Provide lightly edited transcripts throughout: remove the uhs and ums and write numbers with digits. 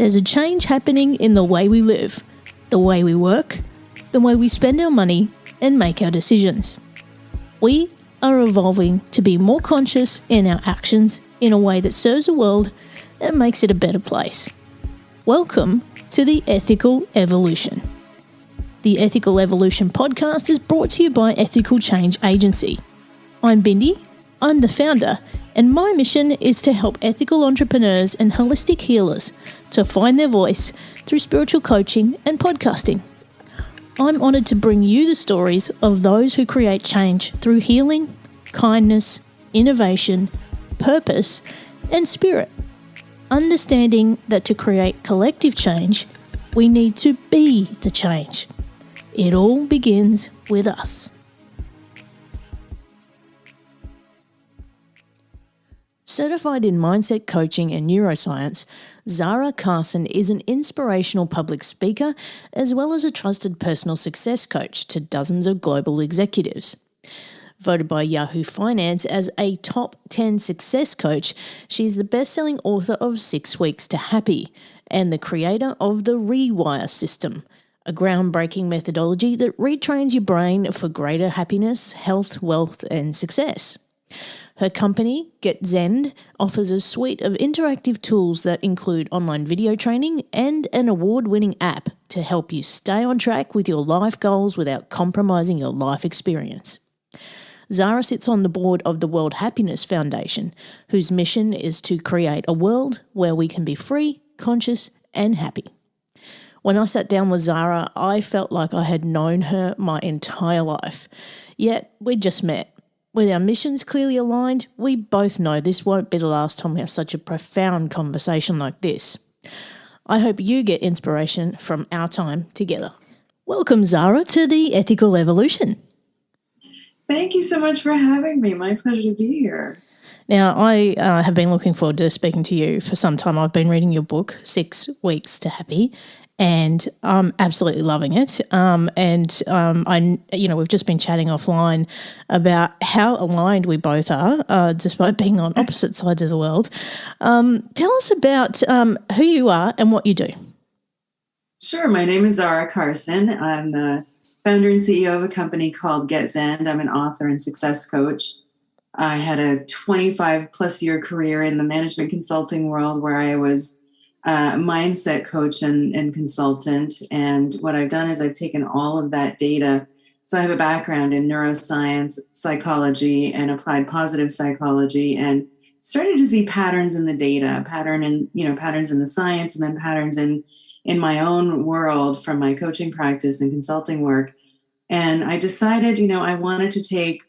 There's a change happening in the way we live, the way we work, the way we spend our money and make our decisions. We are evolving to be more conscious in our actions in a way that serves the world and makes it a better place. Welcome to the Ethical Evolution. The Ethical Evolution podcast is brought to you by Ethical Change Agency. I'm Bindi, I'm the founder, and my mission is to help ethical entrepreneurs and holistic healers to find their voice through spiritual coaching and podcasting. I'm honoured to bring you the stories of those who create change through healing, kindness, innovation, purpose, and spirit. Understanding that to create collective change, we need to be the change. It all begins with us. Certified in mindset coaching and neuroscience, Zahra Karsan is an inspirational public speaker as well as a trusted personal success coach to dozens of global executives. Voted by Yahoo Finance as a top 10 success coach, she is the best-selling author of 6 Weeks to Happy and the creator of the Rewire System, a groundbreaking methodology that retrains your brain for greater happiness, health, wealth, and success. Her company, Get Zen, offers a suite of interactive tools that include online video training and an award-winning app to help you stay on track with your life goals without compromising your life experience. Zahra sits on the board of the World Happiness Foundation, whose mission is to create a world where we can be free, conscious, and happy. When I sat down with Zahra, I felt like I had known her my entire life, yet we'd just met. With our missions clearly aligned, we both know this won't be the last time we have such a profound conversation like this. I hope you get inspiration from our time together. Welcome, Zahra, to the Ethical Evolution. Thank you so much for having me. My pleasure to be here. Now, I have been looking forward to speaking to you for some time. I've been reading your book, 6 Weeks to Happy, and I'm absolutely loving it. We've just been chatting offline about how aligned we both are, despite being on opposite sides of the world. Tell us about who you are and what you do. Sure. My name is Zahra Karsan. I'm the founder and CEO of a company called Get Zen. I'm an author and success coach. I had a 25 plus year career in the management consulting world where I was mindset coach and consultant. And what I've done is I've taken all of that data. So I have a background in neuroscience, psychology, and applied positive psychology, and started to see patterns in the data, patterns in the science, and then patterns in my own world from my coaching practice and consulting work. And I decided, I wanted to take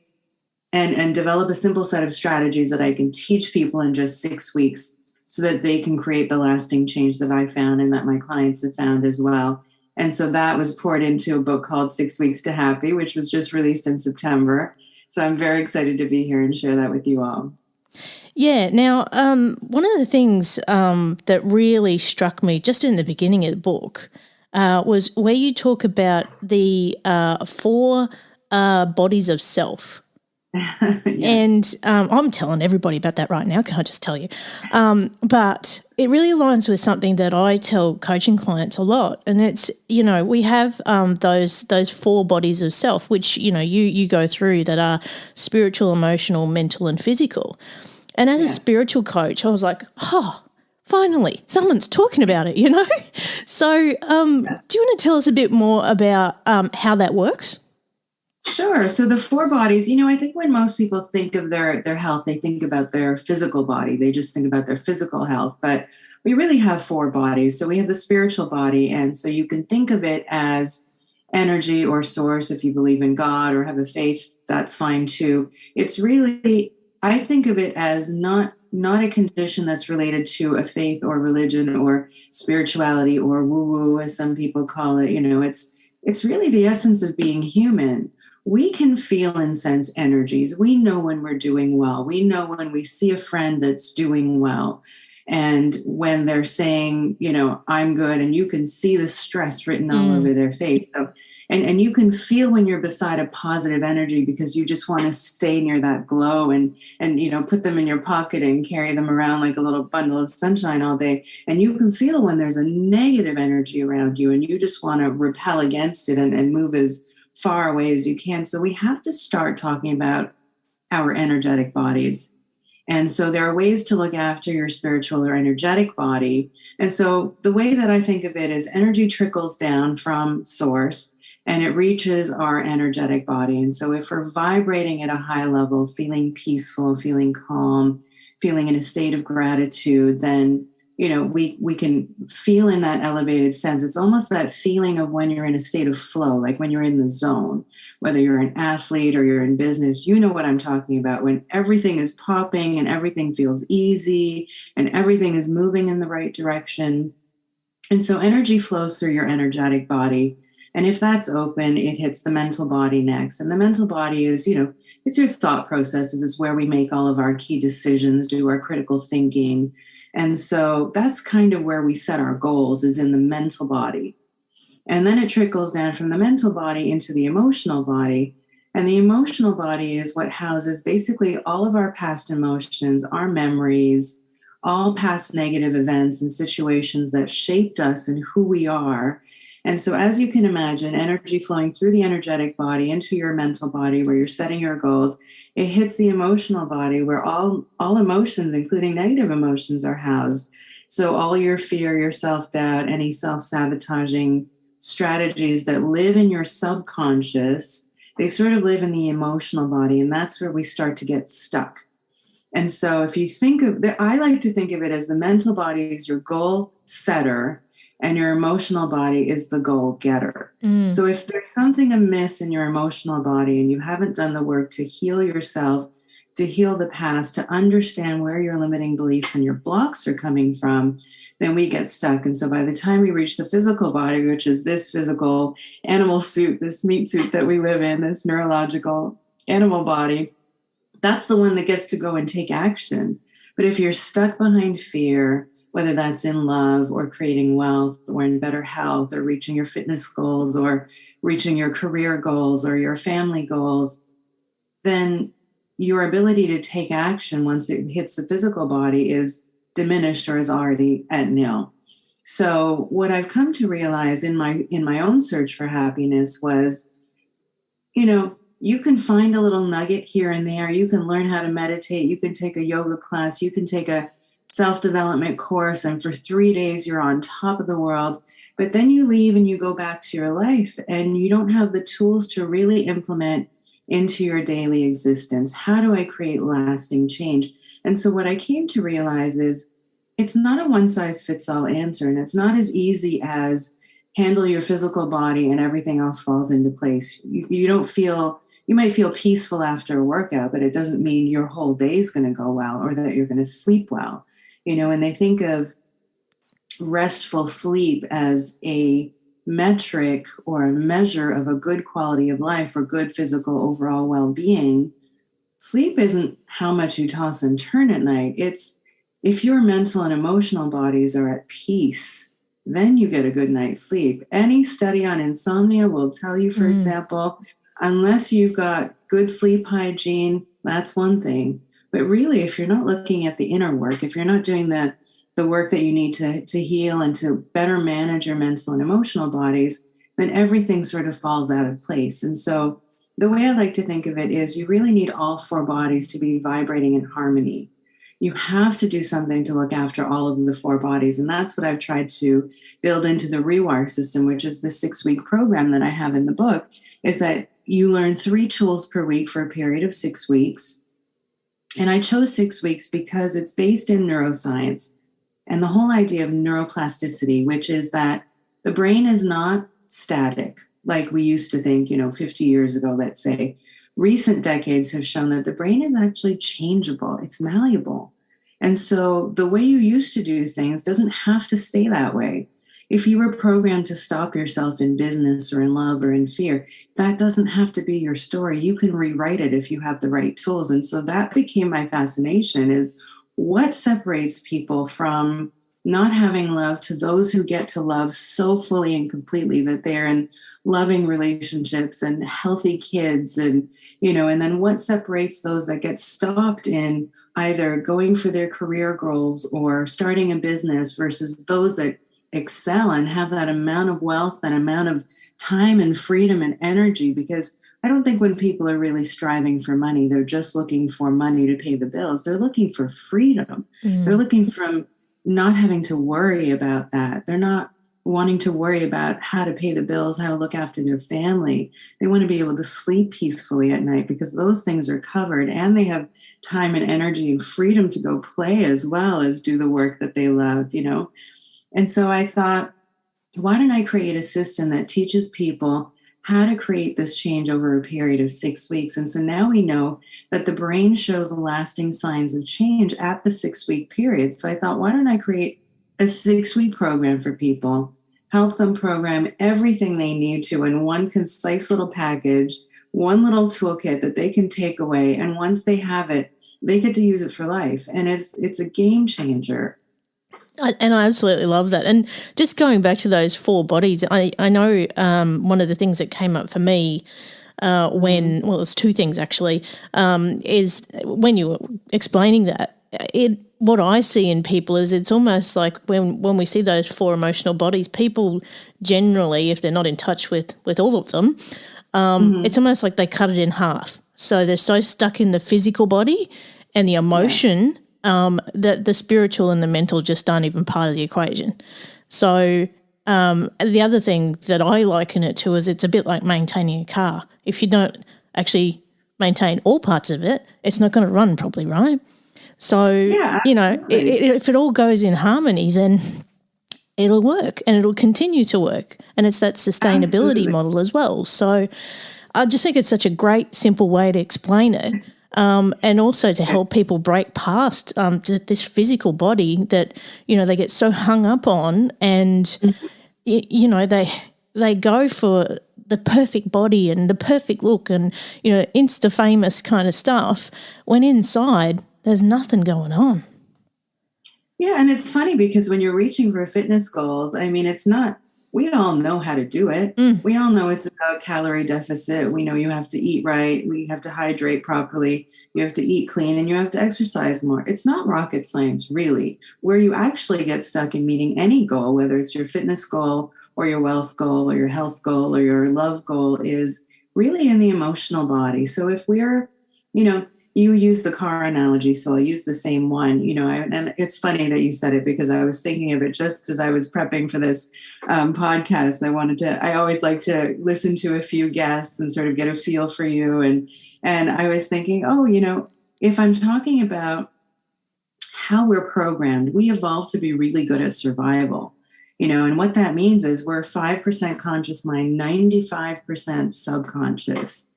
and develop a simple set of strategies that I can teach people in just 6 weeks, so that they can create the lasting change that I found and that my clients have found as well. And so that was poured into a book called 6 Weeks to Happy, which was just released in September. So I'm very excited to be here and share that with you all. Yeah. Now, one of the things that really struck me just in the beginning of the book was where you talk about the 4 bodies of self. Yes. And I'm telling everybody about that right now, can I just tell you? But it really aligns with something that I tell coaching clients a lot, and it's, we have those 4 bodies of self, which, you go through, that are spiritual, emotional, mental, and physical. And as a spiritual coach, I was like, finally, someone's talking about it, So do you want to tell us a bit more about how that works? Sure. So the 4 bodies, I think when most people think of their health, they think about their physical body. They just think about their physical health. But we really have 4 bodies. So we have the spiritual body. And so you can think of it as energy or source. If you believe in God or have a faith, that's fine too. It's really, I think of it as not a condition that's related to a faith or religion or spirituality or woo-woo, as some people call it. It's really the essence of being human. We can feel and sense energies. We know when we're doing well. We know when we see a friend that's doing well. And when they're saying, I'm good, and you can see the stress written all over their face. So And you can feel when you're beside a positive energy because you just want to stay near that glow and put them in your pocket and carry them around like a little bundle of sunshine all day. And you can feel when there's a negative energy around you and you just want to repel against it and move as far away as you can. So we have to start talking about our energetic bodies. And so there are ways to look after your spiritual or energetic body. And so the way that I think of it is energy trickles down from source and it reaches our energetic body. And so if we're vibrating at a high level, feeling peaceful, feeling calm, feeling in a state of gratitude, then we can feel in that elevated sense. It's almost that feeling of when you're in a state of flow, like when you're in the zone, whether you're an athlete or you're in business, you know what I'm talking about, when everything is popping and everything feels easy and everything is moving in the right direction. And so energy flows through your energetic body. And if that's open, it hits the mental body next. And the mental body is, it's your thought processes, is where we make all of our key decisions, do our critical thinking. And so that's kind of where we set our goals, is in the mental body. And then it trickles down from the mental body into the emotional body. And the emotional body is what houses basically all of our past emotions, our memories, all past negative events and situations that shaped us and who we are. And so as you can imagine, energy flowing through the energetic body into your mental body where you're setting your goals, it hits the emotional body where all emotions, including negative emotions, are housed. So all your fear, your self-doubt, any self-sabotaging strategies that live in your subconscious, they sort of live in the emotional body. And that's where we start to get stuck. And so if you think of that, I like to think of it as the mental body is your goal setter and your emotional body is the goal getter. So if there's something amiss in your emotional body and you haven't done the work to heal yourself, to heal the past, to understand where your limiting beliefs and your blocks are coming from, then we get stuck. And so by the time we reach the physical body, which is this physical animal suit, this meat suit that we live in, this neurological animal body, that's the one that gets to go and take action. But if you're stuck behind fear, whether that's in love or creating wealth or in better health or reaching your fitness goals or reaching your career goals or your family goals, then your ability to take action once it hits the physical body is diminished or is already at nil. So what I've come to realize in my own search for happiness was, you can find a little nugget here and there. You can learn how to meditate. You can take a yoga class. You can take a self-development course. And for 3 days, you're on top of the world. But then you leave and you go back to your life and you don't have the tools to really implement into your daily existence. How do I create lasting change? And so what I came to realize is it's not a one-size-fits-all answer. And it's not as easy as handle your physical body and everything else falls into place. You might feel peaceful after a workout, but it doesn't mean your whole day is going to go well or that you're going to sleep well. And they think of restful sleep as a metric or a measure of a good quality of life or good physical overall well-being. Sleep isn't how much you toss and turn at night. It's if your mental and emotional bodies are at peace, then you get a good night's sleep. Any study on insomnia will tell you, for example, unless you've got good sleep hygiene, that's one thing. But really, if you're not looking at the inner work, if you're not doing the work that you need to heal and to better manage your mental and emotional bodies, then everything sort of falls out of place. And so the way I like to think of it is you really need all four bodies to be vibrating in harmony. You have to do something to look after all of the four bodies. And that's what I've tried to build into the Rewire system, which is the 6-week program that I have in the book, is that you learn 3 tools per week for a period of 6 weeks. And I chose 6 weeks because it's based in neuroscience and the whole idea of neuroplasticity, which is that the brain is not static like we used to think, 50 years ago, let's say. Recent decades have shown that the brain is actually changeable. It's malleable. And so the way you used to do things doesn't have to stay that way. If you were programmed to stop yourself in business or in love or in fear, that doesn't have to be your story. You can rewrite it if you have the right tools. And so that became my fascination, is what separates people from not having love to those who get to love so fully and completely that they're in loving relationships and healthy kids, and and then what separates those that get stopped in either going for their career goals or starting a business versus those that excel and have that amount of wealth and amount of time and freedom and energy. Because I don't think when people are really striving for money, they're just looking for money to pay the bills. They're looking for freedom. They're looking from not having to worry about that. They're not wanting to worry about how to pay the bills, how to look after their family. They want to be able to sleep peacefully at night because those things are covered, and they have time and energy and freedom to go play as well as do the work that they love. And so I thought, why don't I create a system that teaches people how to create this change over a period of 6 weeks? And so now we know that the brain shows lasting signs of change at the 6-week period. So I thought, why don't I create a 6-week program for people, help them program everything they need to in one concise little package, one little toolkit that they can take away. And once they have it, they get to use it for life. And it's a game changer. And I absolutely love that. And just going back to those 4 bodies, I know one of the things that came up for me it's 2 things actually, is when you were explaining that, what I see in people is it's almost like when we see those 4 emotional bodies, people generally, if they're not in touch with all of them, it's almost like they cut it in half. So they're so stuck in the physical body and the emotion that the spiritual and the mental just aren't even part of the equation. So the other thing that I liken it to is it's a bit like maintaining a car. If you don't actually maintain all parts of it, it's not going to run properly, right? So, if it all goes in harmony, then it'll work and it'll continue to work. And it's that sustainability model as well. So I just think it's such a great, simple way to explain it. And also to help people break past this physical body that, they get so hung up on, and, they go for the perfect body and the perfect look and, Insta famous kind of stuff, when inside there's nothing going on. Yeah, and it's funny because when you're reaching for fitness goals, I mean, it's not, we all know how to do it. We all know it's about calorie deficit. We know you have to eat right. We have to hydrate properly. You have to eat clean, and you have to exercise more. It's not rocket science, really. Where you actually get stuck in meeting any goal, whether it's your fitness goal or your wealth goal or your health goal or your love goal, is really in the emotional body. So if we're, you use the car analogy, so I'll use the same one. And it's funny that you said it because I was thinking of it just as I was prepping for this podcast. I always like to listen to a few guests and sort of get a feel for you. And I was thinking, if I'm talking about how we're programmed, we evolved to be really good at survival. And what that means is we're 5% conscious mind, 95% subconscious.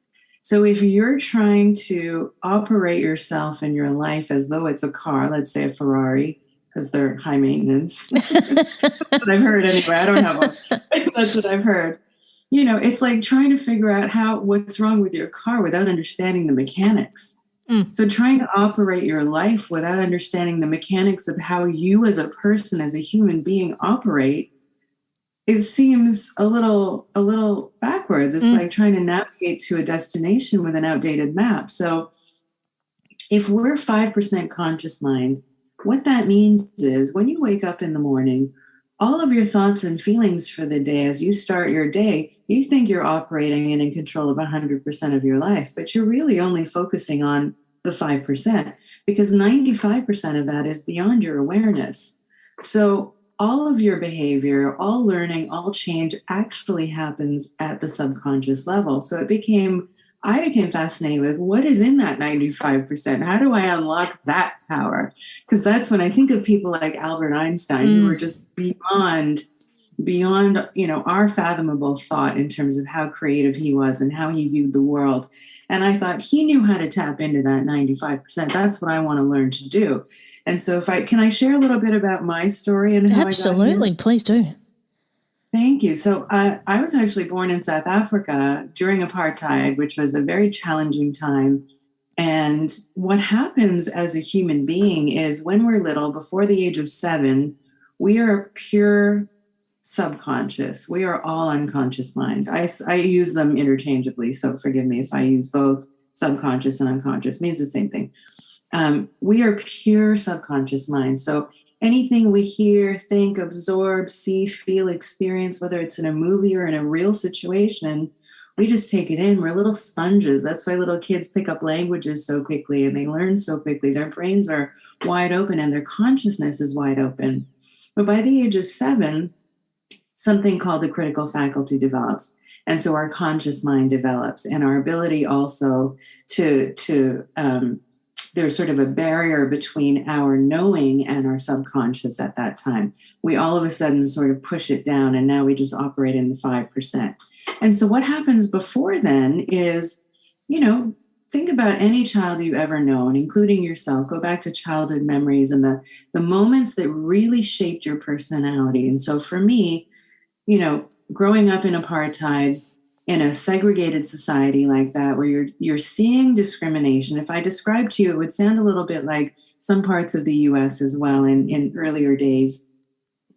So if you're trying to operate yourself in your life as though it's a car, let's say a Ferrari, because they're high maintenance. That's what I've heard anyway. I don't have one. That's what I've heard. It's like trying to figure out what's wrong with your car without understanding the mechanics. So trying to operate your life without understanding the mechanics of how you as a person, as a human being operate, it seems a little backwards. It's like trying to navigate to a destination with an outdated map. So if we're 5% conscious mind, what that means is when you wake up in the morning, all of your thoughts and feelings for the day, as you start your day, you think you're operating and in control of 100% of your life, but you're really only focusing on the 5% because 95% of that is beyond your awareness. So all of your behavior, all learning, all change actually happens at the subconscious level. So I became fascinated with what is in that 95%. How do I unlock that power? Because that's when I think of people like Albert Einstein, who were just beyond, our fathomable thought in terms of how creative he was and how he viewed the world. And I thought he knew how to tap into that 95%. That's what I want to learn to do. And so can I share a little bit about my story and how Absolutely, I got here? Please do. Thank you. So I was actually born in South Africa during apartheid, which was a very challenging time. And what happens as a human being is when we're little, before the age of 7, we are a pure subconscious. We are all unconscious mind. I use them interchangeably, so forgive me if I use both subconscious and unconscious. It means the same thing. We are pure subconscious mind. So anything we hear, think, absorb, see, feel, experience, whether it's in a movie or in a real situation, we just take it in. We're little sponges. That's why little kids pick up languages so quickly and they learn so quickly. Their brains are wide open and their consciousness is wide open. But by the age of 7, something called the critical faculty develops. And so our conscious mind develops, and our ability also there's sort of a barrier between our knowing and our subconscious at that time. We all of a sudden sort of push it down, and now we just operate in the 5%. And so what happens before then is, think about any child you've ever known, including yourself. Go back to childhood memories and the moments that really shaped your personality. And so for me, growing up in apartheid, in a segregated society like that, where you're seeing discrimination. If I described to you, it would sound a little bit like some parts of the U.S. as well in earlier days,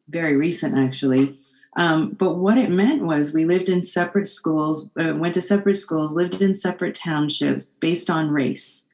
very recent actually. But what it meant was we lived in separate schools, went to separate schools, lived in separate townships based on race.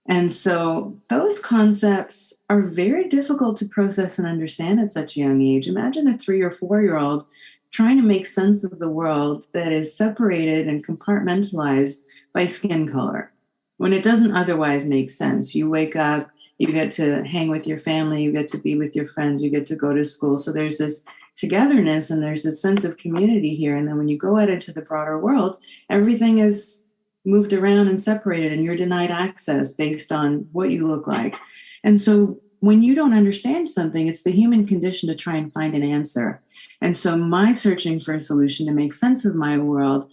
And so those concepts are very difficult to process and understand at such a young age. Imagine a 3 or 4-year-old trying to make sense of the world that is separated and compartmentalized by skin color, when it doesn't otherwise make sense. You wake up, you get to hang with your family, you get to be with your friends, you get to go to school. So there's this togetherness and there's this sense of community here. And then when you go out into the broader world, everything is moved around and separated, and you're denied access based on what you look like. And so when you don't understand something, it's the human condition to try and find an answer. And so my searching for a solution to make sense of my world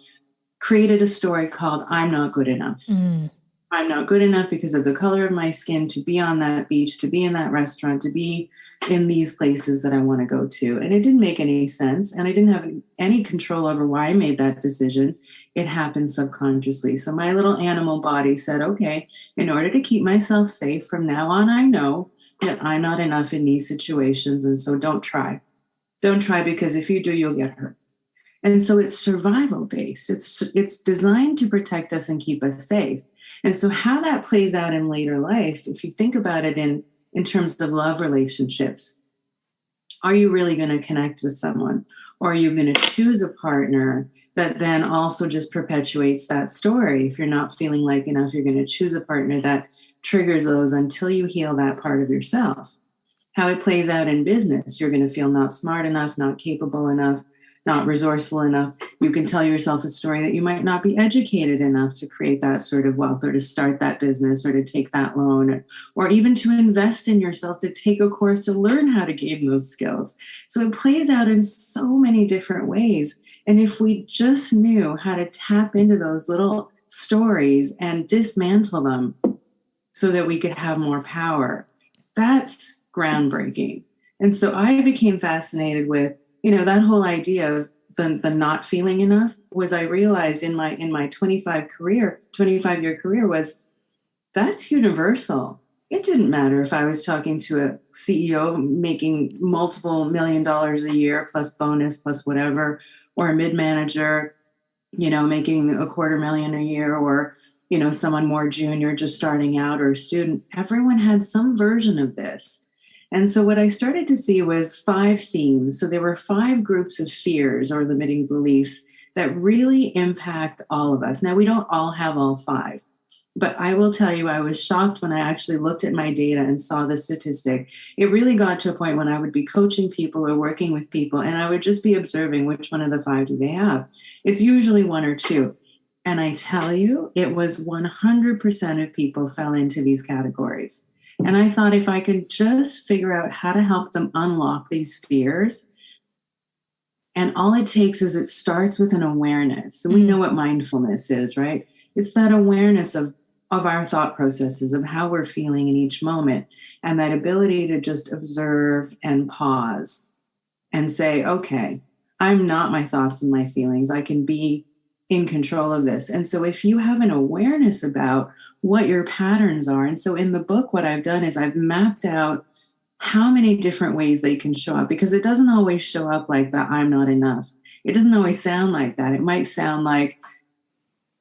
created a story called I'm Not Good Enough. I'm not good enough because of the color of my skin to be on that beach, to be in that restaurant, to be in these places that I want to go to. And it didn't make any sense. And I didn't have any control over why I made that decision. It happened subconsciously. So my little animal body said, okay, in order to keep myself safe from now on, I know that I'm not enough in these situations. And so don't try. Don't try, because if you do, you'll get hurt. And so it's survival based. It's designed to protect us and keep us safe. And so how that plays out in later life, if you think about it in terms of love relationships, are you really going to connect with someone? Or are you going to choose a partner that then also just perpetuates that story? If you're not feeling like enough, you're going to choose a partner that triggers those until you heal that part of yourself. How it plays out in business, you're going to feel not smart enough, not capable enough, not resourceful enough. You can tell yourself a story that you might not be educated enough to create that sort of wealth, or to start that business, or to take that loan, or even to invest in yourself, to take a course to learn how to gain those skills. So it plays out in so many different ways. And if we just knew how to tap into those little stories and dismantle them so that we could have more power, that's groundbreaking. And so I became fascinated with, that whole idea of the not feeling enough. Was I realized in my 25-year career was that's universal. It didn't matter if I was talking to a CEO making multiple $1 million a year plus bonus plus whatever, or a mid-manager, making $250,000 a year, or someone more junior just starting out, or a student. Everyone had some version of this. And so what I started to see was 5 themes. So there were 5 groups of fears or limiting beliefs that really impact all of us. Now, we don't all have all 5, but I will tell you, I was shocked when I actually looked at my data and saw the statistic. It really got to a point when I would be coaching people or working with people, and I would just be observing which one of the 5 do they have. It's usually 1 or 2. And I tell you, it was 100% of people fell into these categories. And I thought, if I could just figure out how to help them unlock these fears, and all it takes is it starts with an awareness. So we know what mindfulness is, right? It's that awareness of our thought processes, of how we're feeling in each moment, and that ability to just observe and pause and say, okay, I'm not my thoughts and my feelings. I can be in control of this. And so if you have an awareness about what your patterns are, and so in the book, what I've done is I've mapped out how many different ways they can show up, because it doesn't always show up like that I'm not enough. It doesn't always sound like that. It might sound like,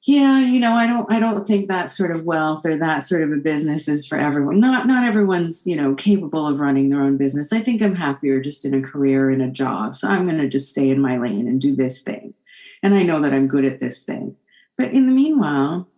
yeah, I don't think that sort of wealth or that sort of a business is for everyone. Not everyone's, capable of running their own business. I think I'm happier just in a career, in a job. So I'm going to just stay in my lane and do this thing. And I know that I'm good at this thing. But in the meanwhile,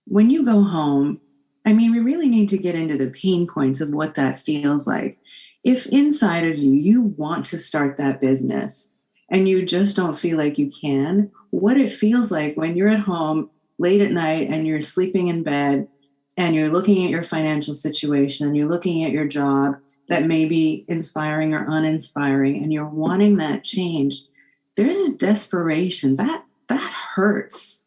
when you go home, I mean, we really need to get into the pain points of what that feels like. If inside of you, you want to start that business and you just don't feel like you can, what it feels like when you're at home late at night and you're sleeping in bed and you're looking at your financial situation and you're looking at your job that may be inspiring or uninspiring and you're wanting that change, there's a desperation that hurts.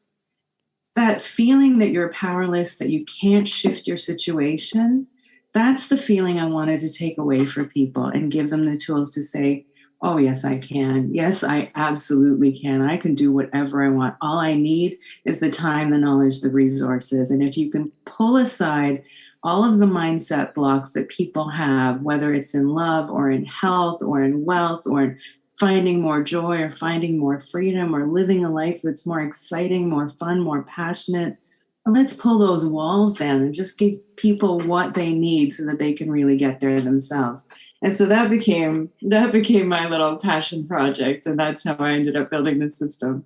That feeling that you're powerless, that you can't shift your situation, that's the feeling I wanted to take away for people and give them the tools to say, oh, yes, I can. Yes, I absolutely can. I can do whatever I want. All I need is the time, the knowledge, the resources. And if you can pull aside all of the mindset blocks that people have, whether it's in love or in health or in wealth or in finding more joy or finding more freedom or living a life that's more exciting, more fun, more passionate, let's pull those walls down and just give people what they need so that they can really get there themselves. And so that became my little passion project. And that's how I ended up building the system.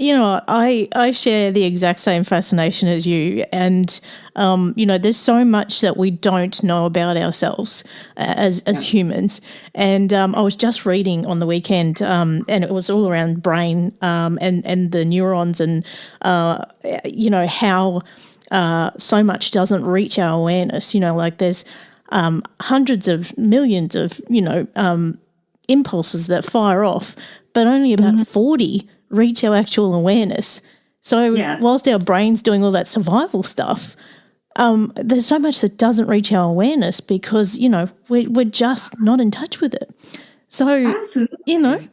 I share the exact same fascination as you. And, there's so much that we don't know about ourselves as humans. And I was just reading on the weekend, and it was all around brain and the neurons and, how so much doesn't reach our awareness. Like there's hundreds of millions of, impulses that fire off, but only about 40 reach our actual awareness. So whilst our brain's doing all that survival stuff, there's so much that doesn't reach our awareness because, we're just not in touch with it. So, absolutely.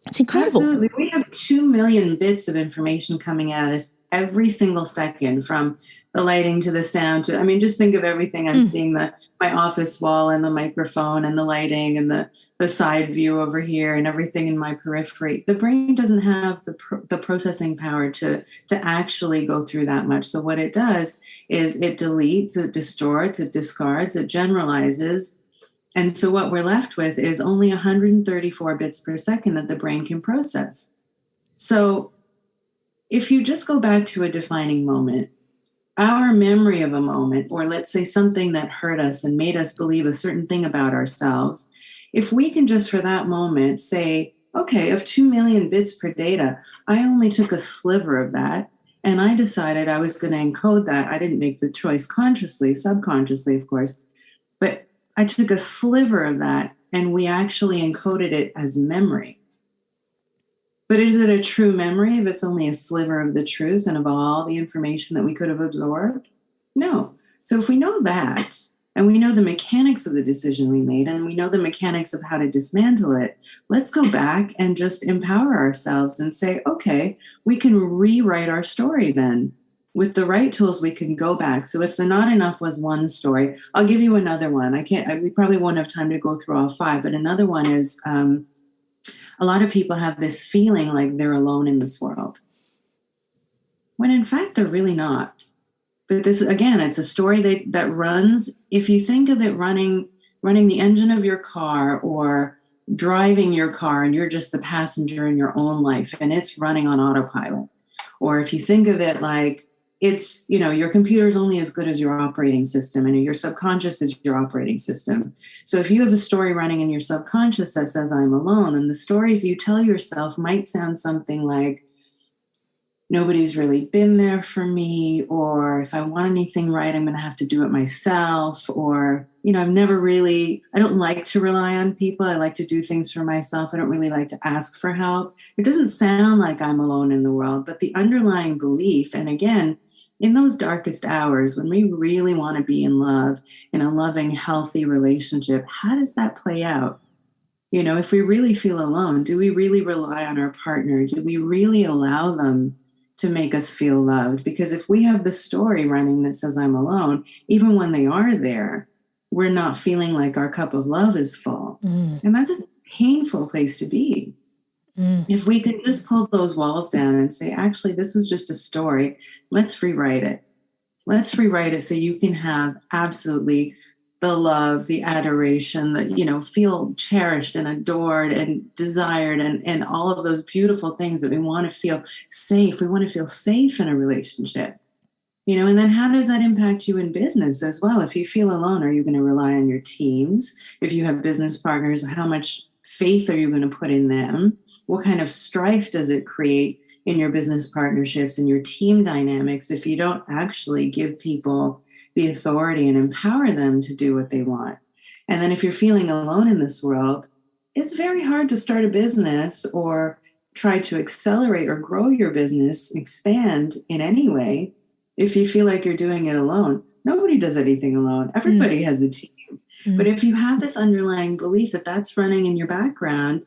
It's incredible. Absolutely. We have 2 million bits of information coming at us every single second, from the lighting to the sound to, just think of everything I'm seeing, my office wall and the microphone and the lighting and the side view over here and everything in my periphery. The brain doesn't have the processing power to actually go through that much. So what it does is it deletes, it distorts, it discards, it generalizes. And so what we're left with is only 134 bits per second that the brain can process. So if you just go back to a defining moment, our memory of a moment, or let's say something that hurt us and made us believe a certain thing about ourselves, if we can just for that moment say, okay, of 2 million bits per data, I only took a sliver of that, and I decided I was going to encode that. I didn't make the choice consciously, subconsciously, of course, but I took a sliver of that and we actually encoded it as memory. But is it a true memory if it's only a sliver of the truth and of all the information that we could have absorbed? No. So if we know that, and we know the mechanics of the decision we made, and we know the mechanics of how to dismantle it, let's go back and just empower ourselves and say, okay, we can rewrite our story then. With the right tools, we can go back. So if the not enough was one story, I'll give you another one. We probably won't have time to go through all 5, but another one is a lot of people have this feeling like they're alone in this world, when in fact, they're really not. But this, again, it's a story that runs, if you think of it running the engine of your car or driving your car and you're just the passenger in your own life and it's running on autopilot. Or if you think of it like, it's, your computer is only as good as your operating system, and your subconscious is your operating system. So if you have a story running in your subconscious that says I'm alone, and the stories you tell yourself might sound something like, nobody's really been there for me, or if I want anything right, I'm going to have to do it myself, or, I don't like to rely on people. I like to do things for myself. I don't really like to ask for help. It doesn't sound like I'm alone in the world, but the underlying belief, and again, in those darkest hours, when we really want to be in love, in a loving, healthy relationship, how does that play out? If we really feel alone, do we really rely on our partner? Do we really allow them to make us feel loved? Because if we have the story running that says I'm alone, even when they are there, we're not feeling like our cup of love is full. Mm. And that's a painful place to be. If we can just pull those walls down and say, actually, this was just a story, let's rewrite it. Let's rewrite it so you can have absolutely the love, the adoration, that, feel cherished and adored and desired, and all of those beautiful things that we want to feel safe. We want to feel safe in a relationship. And then how does that impact you in business as well? If you feel alone, are you going to rely on your teams? If you have business partners, how much faith are you going to put in them? What kind of strife does it create in your business partnerships and your team dynamics if you don't actually give people the authority and empower them to do what they want? And then if you're feeling alone in this world, it's very hard to start a business or try to accelerate or grow your business, expand in any way, if you feel like you're doing it alone. Nobody does anything alone. Everybody has a team. But if you have this underlying belief that that's running in your background,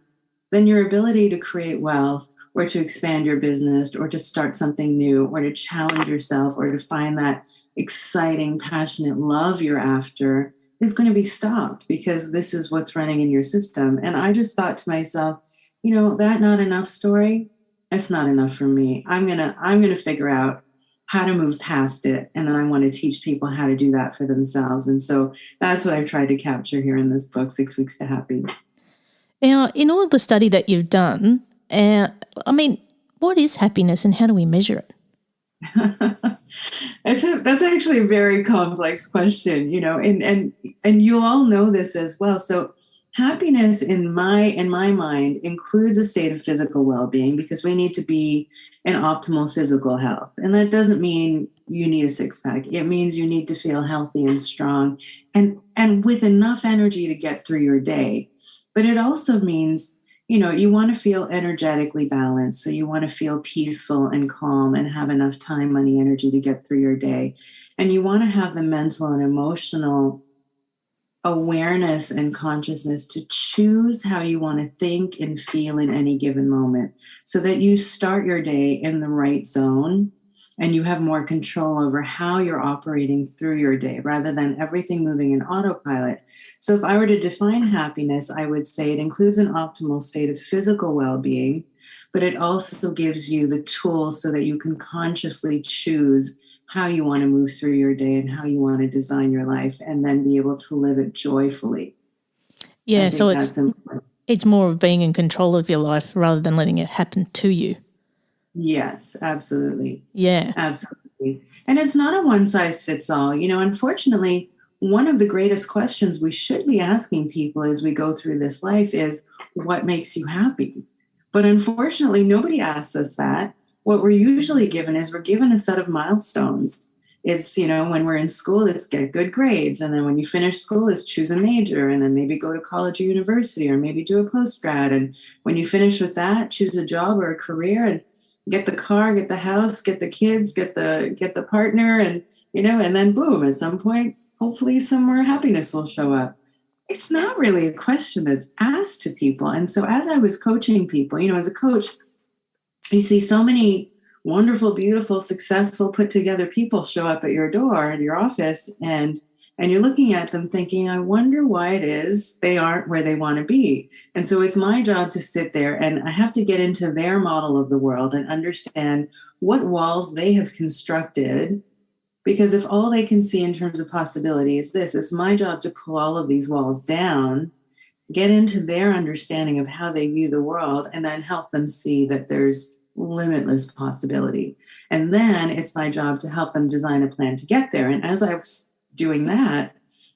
then your ability to create wealth or to expand your business or to start something new or to challenge yourself or to find that exciting, passionate love you're after is going to be stopped because this is what's running in your system. And I just thought to myself, that not enough story, that's not enough for me. I'm going to figure out how to move past it. And then I want to teach people how to do that for themselves. And so that's what I've tried to capture here in this book, 6 Weeks to Happy. Now, in all the study that you've done, what is happiness and how do we measure it? That's actually a very complex question, and you all know this as well. So happiness in my mind includes a state of physical well-being because we need to be in optimal physical health. And that doesn't mean you need a six-pack. It means you need to feel healthy and strong and with enough energy to get through your day. But it also means, you want to feel energetically balanced. So you want to feel peaceful and calm and have enough time, money, energy to get through your day. And you want to have the mental and emotional awareness and consciousness to choose how you want to think and feel in any given moment so that you start your day in the right zone and you have more control over how you're operating through your day rather than everything moving in autopilot. So if I were to define happiness, I would say it includes an optimal state of physical well-being, but it also gives you the tools so that you can consciously choose how you want to move through your day and how you want to design your life and then be able to live it joyfully. Yeah, so it's more of being in control of your life rather than letting it happen to you. Yes, absolutely. Yeah. Absolutely. And it's not a one size fits all. Unfortunately, one of the greatest questions we should be asking people as we go through this life is, what makes you happy? But unfortunately, nobody asks us that. What we're usually given is we're given a set of milestones. It's, when we're in school, it's get good grades. And then when you finish school, it's choose a major and then maybe go to college or university or maybe do a postgrad. And when you finish with that, choose a job or a career and get the car, get the house, get the kids, get the partner. And, and then boom, at some point, hopefully somewhere happiness will show up. It's not really a question that's asked to people. And so as I was coaching people, as a coach, you see so many wonderful, beautiful, successful, put together people show up at your door in your office and you're looking at them thinking, I wonder why it is they aren't where they want to be. And so it's my job to sit there and I have to get into their model of the world and understand what walls they have constructed. Because if all they can see in terms of possibility is this, it's my job to pull all of these walls down, get into their understanding of how they view the world, and then help them see that there's limitless possibility. And then it's my job to help them design a plan to get there. And as I was doing that,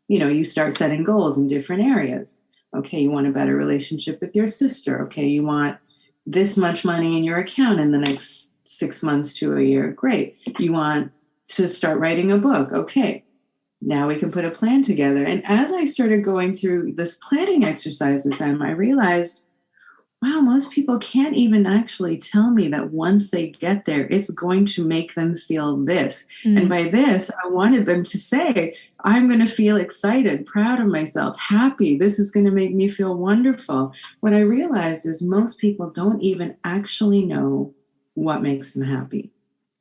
you start setting goals in different areas. Okay, you want a better relationship with your sister. Okay, you want this much money in your account in the next 6 months to a year. Great. You want to start writing a book. Okay, now we can put a plan together. And as I started going through this planning exercise with them, I realized, wow, most people can't even actually tell me that once they get there, it's going to make them feel this. And by this, I wanted them to say, I'm going to feel excited, proud of myself, happy. This is going to make me feel wonderful. What I realized is most people don't even actually know what makes them happy.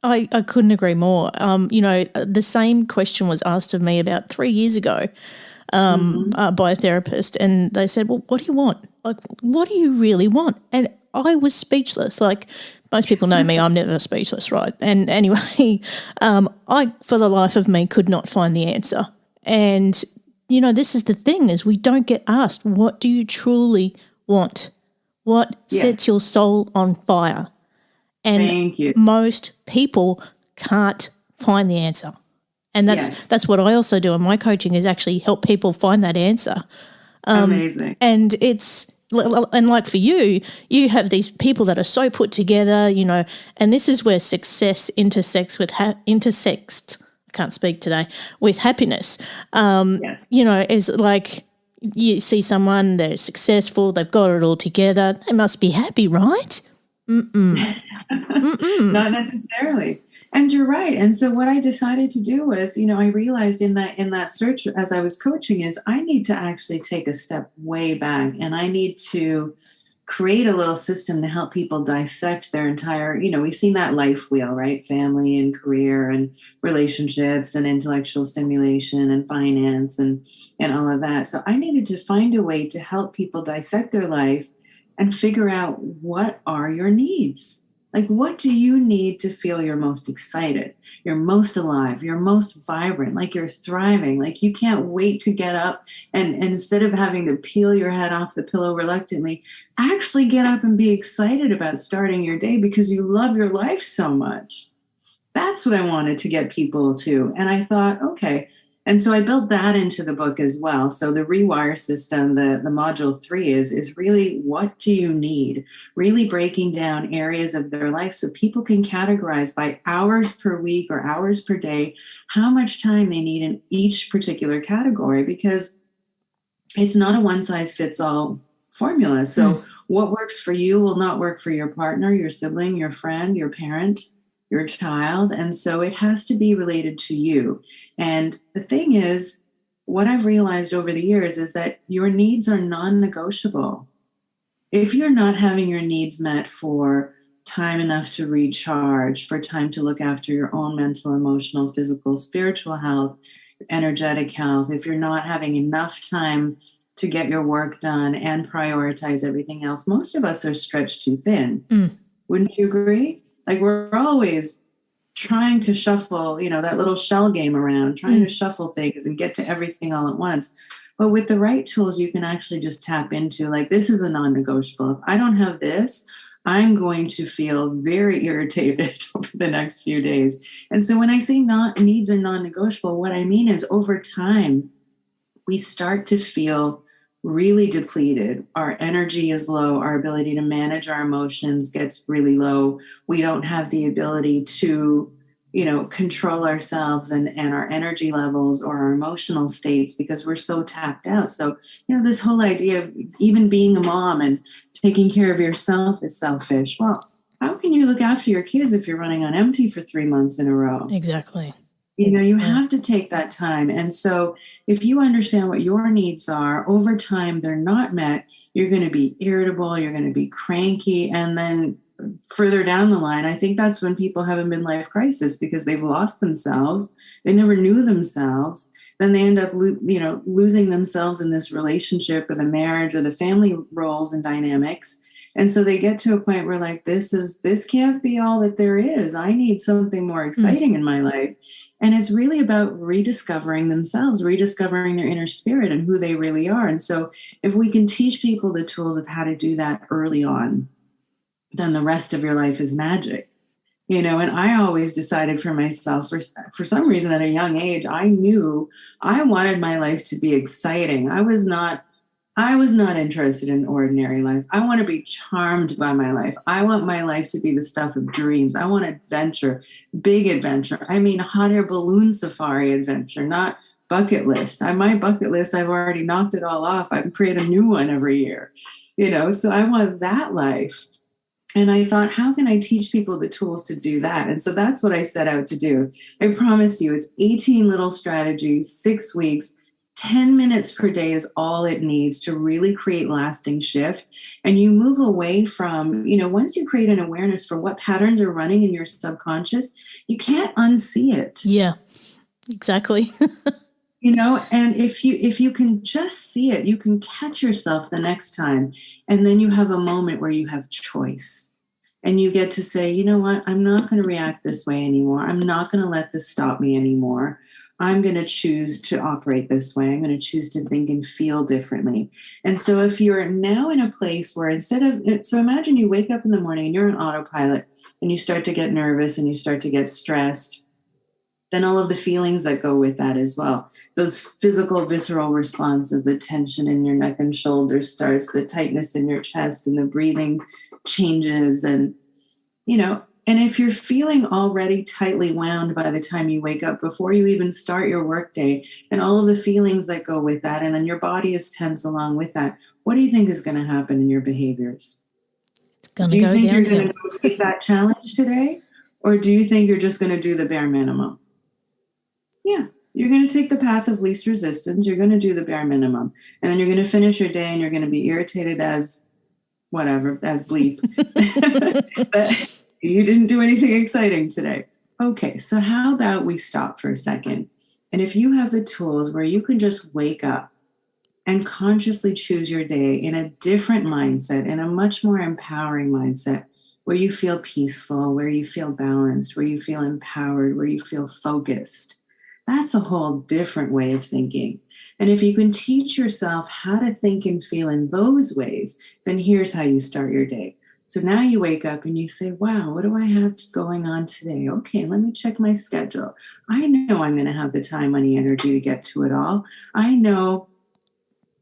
I couldn't agree more. The same question was asked of me about 3 years ago. by a therapist, and they said, well, what do you want? Like, what do you really want? And I was speechless. Like, most people know me, I'm never speechless, right? And anyway, I, for the life of me, could not find the answer. And, you know, this is the thing, is we don't get asked, what do you truly want? What sets your soul on fire? And Thank you. most people can't find the answer. And that's what I also do in my coaching, is actually help people find that answer. Amazing. And and like for you, you have these people that are so put together, you know, and this is where success intersects with I can't speak today, with happiness. You know, is like you see someone, they're successful, they've got it all together, they must be happy, right? Not necessarily. And you're right. And so what I decided to do was, you know, I realized in that search as I was coaching is I need to actually take a step way back, and I need to create a little system to help people dissect their entire, you know, we've seen that life wheel, right? Family and career and relationships and intellectual stimulation and finance and all of that. So I needed to find a way to help people dissect their life and figure out, what are your needs? Like, what do you need to feel you're most excited, you're most alive, you're most vibrant, like you're thriving, like you can't wait to get up and instead of having to peel your head off the pillow reluctantly, actually get up and be excited about starting your day because you love your life so much. That's what I wanted to get people to. And I thought, okay. And so I built that into the book as well. So the rewire system, the module 3 is really, what do you need? Really breaking down areas of their life so people can categorize by hours per week or hours per day how much time they need in each particular category, because it's not a one size fits all formula. So what works for you will not work for your partner, your sibling, your friend, your parent, your child. And so it has to be related to you. And the thing is, what I've realized over the years is that your needs are non-negotiable. If you're not having your needs met for time enough to recharge, for time to look after your own mental, emotional, physical, spiritual health, energetic health, if you're not having enough time to get your work done and prioritize everything else, most of us are stretched too thin. Wouldn't you agree? Like, we're always trying to shuffle, you know, that little shell game around, trying to shuffle things and get to everything all at once. But with the right tools, you can actually just tap into, like, this is a non-negotiable. If I don't have this, I'm going to feel very irritated over the next few days. And so when I say needs are non-negotiable, what I mean is, over time, we start to feel really depleted. Our energy is low. Our ability to manage our emotions gets really low. We don't have the ability to, you know, control ourselves and our energy levels or our emotional states because we're so tapped out. So, you know, this whole idea of even being a mom and taking care of yourself is selfish. Well, how can you look after your kids if you're running on empty for 3 months in a row? Exactly. You know, you have to take that time. And so if you understand what your needs are, over time, they're not met, you're going to be irritable, you're going to be cranky. And then further down the line, I think that's when people have a midlife crisis because they've lost themselves. They never knew themselves. Then they end up, losing themselves in this relationship or the marriage or the family roles and dynamics. And so they get to a point where, like, this can't be all that there is. I need something more exciting in my life. And it's really about rediscovering themselves, rediscovering their inner spirit and who they really are. And so if we can teach people the tools of how to do that early on, then the rest of your life is magic. You know, and I always decided for myself, for some reason at a young age, I knew I wanted my life to be exciting. I was not interested in ordinary life. I want to be charmed by my life. I want my life to be the stuff of dreams. I want adventure, big adventure. I mean, hot air balloon safari adventure, not bucket list. My bucket list, I've already knocked it all off. I create a new one every year, you know, so I want that life. And I thought, how can I teach people the tools to do that? And so that's what I set out to do. I promise you, it's 18 little strategies, 6 weeks, 10 minutes per day is all it needs to really create lasting shift. And you move away from, you know, once you create an awareness for what patterns are running in your subconscious, you can't unsee it. Yeah, exactly. And if you can just see it, you can catch yourself the next time, and then you have a moment where you have choice, and you get to say, you know what, I'm not going to react this way anymore. I'm not going to let this stop me anymore. I'm going to choose to operate this way. I'm going to choose to think and feel differently. And so if you're now in a place where so imagine you wake up in the morning and you're on autopilot and you start to get nervous and you start to get stressed, then all of the feelings that go with that as well. Those physical, visceral responses, the tension in your neck and shoulders starts, the tightness in your chest, and the breathing changes. And if you're feeling already tightly wound by the time you wake up, before you even start your workday, and all of the feelings that go with that, and then your body is tense along with that, what do you think is going to happen in your behaviors? It's going to go downhill. Do you think you're going to go take that challenge today? Or do you think you're just going to do the bare minimum? Yeah, you're going to take the path of least resistance. You're going to do the bare minimum. And then you're going to finish your day and you're going to be irritated as bleep. But you didn't do anything exciting today. Okay, so how about we stop for a second? And if you have the tools where you can just wake up and consciously choose your day in a different mindset, in a much more empowering mindset, where you feel peaceful, where you feel balanced, where you feel empowered, where you feel focused, that's a whole different way of thinking. And if you can teach yourself how to think and feel in those ways, then here's how you start your day. So now you wake up and you say, wow, what do I have going on today? Okay, let me check my schedule. I know I'm going to have the time, money, energy to get to it all. I know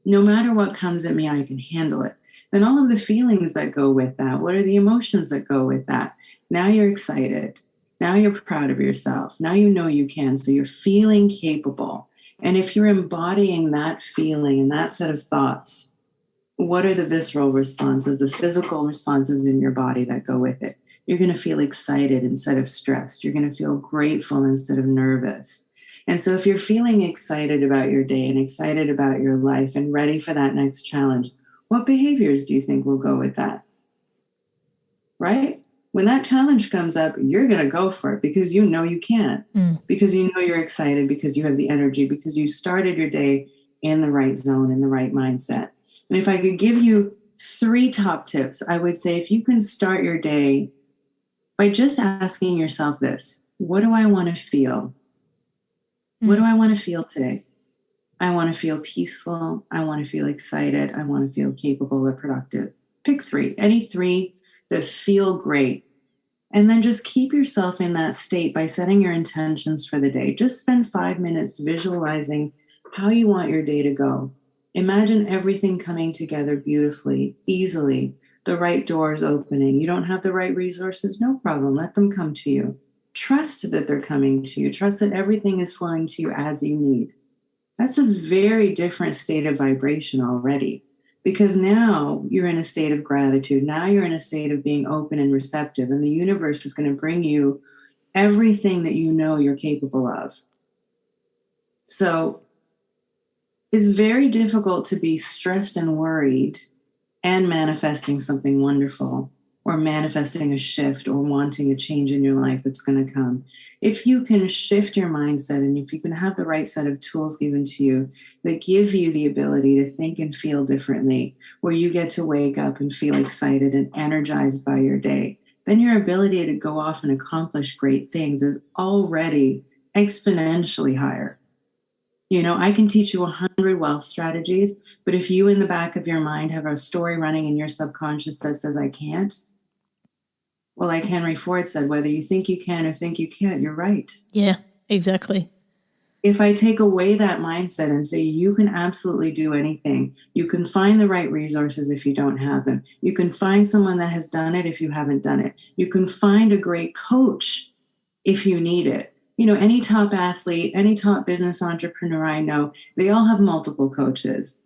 no matter what comes at me, I can handle it. Then all of the feelings that go with that, what are the emotions that go with that? Now you're excited. Now you're proud of yourself. Now you know you can. So you're feeling capable. And if you're embodying that feeling and that set of thoughts, what are the visceral responses, the physical responses in your body that go with it? You're going to feel excited instead of stressed. You're going to feel grateful instead of nervous. And so if you're feeling excited about your day and excited about your life and ready for that next challenge, what behaviors do you think will go with that? Right? When that challenge comes up, you're going to go for it because you know you can, because you know you're excited, because you have the energy, because you started your day in the right zone, in the right mindset. And if I could give you 3 top tips, I would say if you can start your day by just asking yourself this, what do I want to feel? What do I want to feel today? I want to feel peaceful. I want to feel excited. I want to feel capable or productive. Pick 3, any 3 that feel great. And then just keep yourself in that state by setting your intentions for the day. Just spend 5 minutes visualizing how you want your day to go. Imagine everything coming together beautifully, easily, the right doors opening. You don't have the right resources? No problem. Let them come to you. Trust that they're coming to you. Trust that everything is flowing to you as you need. That's a very different state of vibration already, because now you're in a state of gratitude. Now you're in a state of being open and receptive, and the universe is going to bring you everything that you know you're capable of. So it's very difficult to be stressed and worried and manifesting something wonderful, or manifesting a shift, or wanting a change in your life that's going to come. If you can shift your mindset, and if you can have the right set of tools given to you that give you the ability to think and feel differently, where you get to wake up and feel excited and energized by your day, then your ability to go off and accomplish great things is already exponentially higher. I can teach you 100 wealth strategies, but if you in the back of your mind have a story running in your subconscious that says, I can't, well, like Henry Ford said, whether you think you can or think you can't, you're right. Yeah, exactly. If I take away that mindset and say, you can absolutely do anything, you can find the right resources if you don't have them. You can find someone that has done it if you haven't done it. You can find a great coach if you need it. Any top athlete, any top business entrepreneur I know, they all have multiple coaches.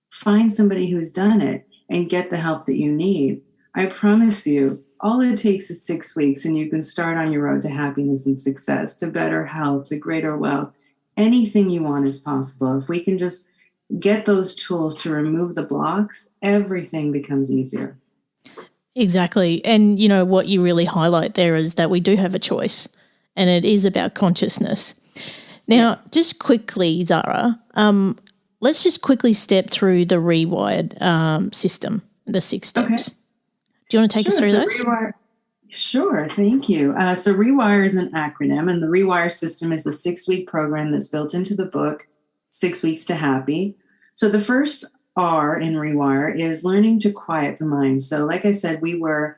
Find somebody who's done it and get the help that you need. I promise you, all it takes is 6 weeks and you can start on your road to happiness and success, to better health, to greater wealth. Anything you want is possible. If we can just get those tools to remove the blocks, everything becomes easier. Exactly. And, what you really highlight there is that we do have a choice, and it is about consciousness. Now, just quickly, Zahra, let's just quickly step through the rewired system, the 6 steps. Okay. Do you want to take us through those? Sure, thank you. So Rewire is an acronym, and the Rewire system is the 6-week program that's built into the book, 6 Weeks to Happy. So the first R in Rewire is learning to quiet the mind. So like I said, we're